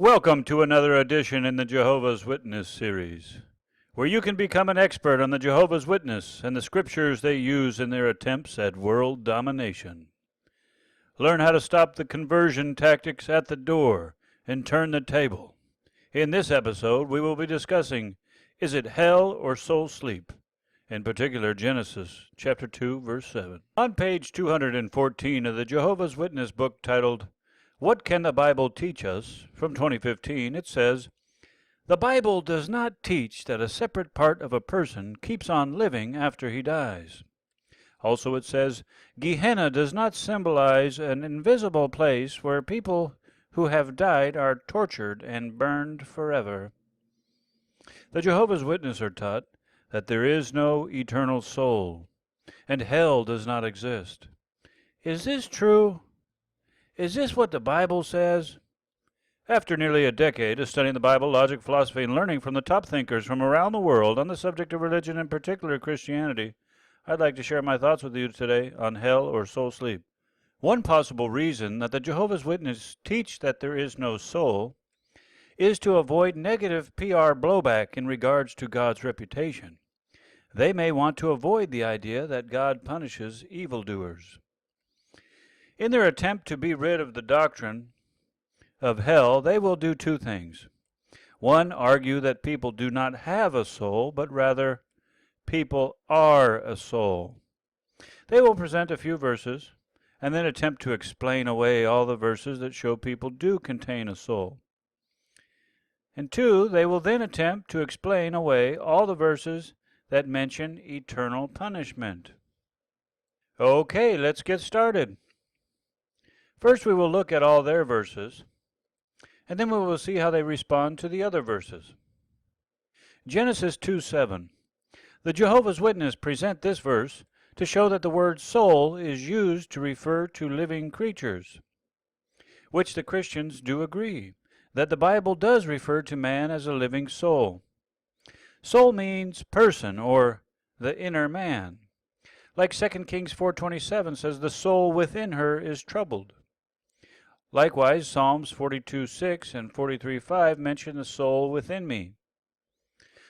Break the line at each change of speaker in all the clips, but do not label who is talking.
Welcome to another edition in the Jehovah's Witness series, where you can become an expert on the Jehovah's Witness and the scriptures they use in their attempts at world domination. Learn how to stop the conversion tactics at the door and turn the table. In this episode, we will be discussing, is it hell or soul sleep? In particular, Genesis chapter 2, verse 7. On page 214 of the Jehovah's Witness book titled, What Can the Bible Teach Us? From 2015, it says, The Bible does not teach that a separate part of a person keeps on living after he dies. Also it says, Gehenna does not symbolize an invisible place where people who have died are tortured and burned forever. The Jehovah's Witnesses are taught that there is no eternal soul, and hell does not exist. Is this true? Is this what the Bible says? After nearly a decade of studying the Bible, logic, philosophy, and learning from the top thinkers from around the world on the subject of religion, in particular Christianity, I'd like to share my thoughts with you today on hell or soul sleep. One possible reason that the Jehovah's Witnesses teach that there is no soul is to avoid negative PR blowback in regards to God's reputation. They may want to avoid the idea that God punishes evildoers. In their attempt to be rid of the doctrine of hell, they will do two things. One, argue that people do not have a soul, but rather people are a soul. They will present a few verses and then attempt to explain away all the verses that show people do contain a soul. And two, they will then attempt to explain away all the verses that mention eternal punishment. Okay, let's get started. First, we will look at all their verses, and then we will see how they respond to the other verses. Genesis 2:7. The Jehovah's Witnesses present this verse to show that the word soul is used to refer to living creatures, which the Christians do agree, that the Bible does refer to man as a living soul. Soul means person, or the inner man. Like 2 Kings 4:27 says, the soul within her is troubled. Likewise, Psalms 42:6 and 43:5 mention the soul within me.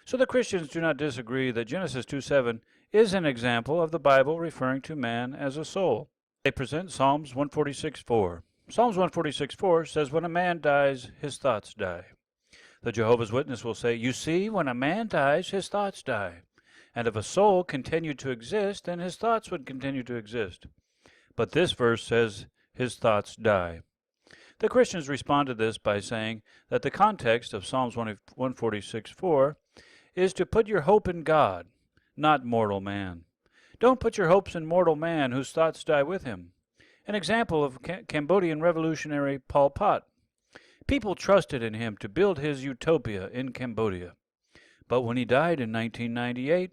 So the Christians do not disagree that Genesis 2:7 is an example of the Bible referring to man as a soul. They present Psalms 146:4. Psalms 146:4 says, when a man dies, his thoughts die. The Jehovah's Witness will say, you see, when a man dies, his thoughts die. And if a soul continued to exist, then his thoughts would continue to exist. But this verse says his thoughts die. The Christians respond to this by saying that the context of Psalms 146:4 is to put your hope in God, not mortal man. Don't put your hopes in mortal man whose thoughts die with him. An example of Cambodian revolutionary Pol Pot. People trusted in him to build his utopia in Cambodia. But when he died in 1998,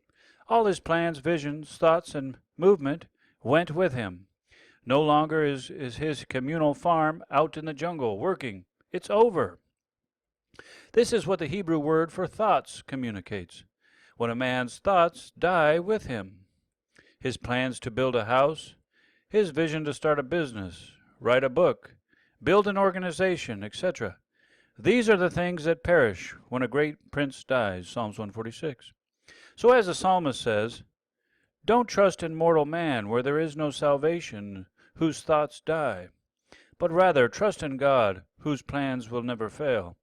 all his plans, visions, thoughts, and movement went with him. No longer is his communal farm out in the jungle working. It's over. This is what the Hebrew word for thoughts communicates. When a man's thoughts die with him, his plans to build a house, his vision to start a business, write a book, build an organization, etc. These are the things that perish when a great prince dies, Psalms 146. So as the psalmist says, don't trust in mortal man where there is no salvation, whose thoughts die, but rather trust in God, whose plans will never fail.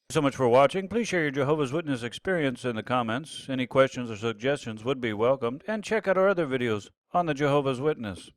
Thanks so much for watching. Please share your Jehovah's Witness experience in the comments. Any questions or suggestions would be welcomed, and check out our other videos on the Jehovah's Witness.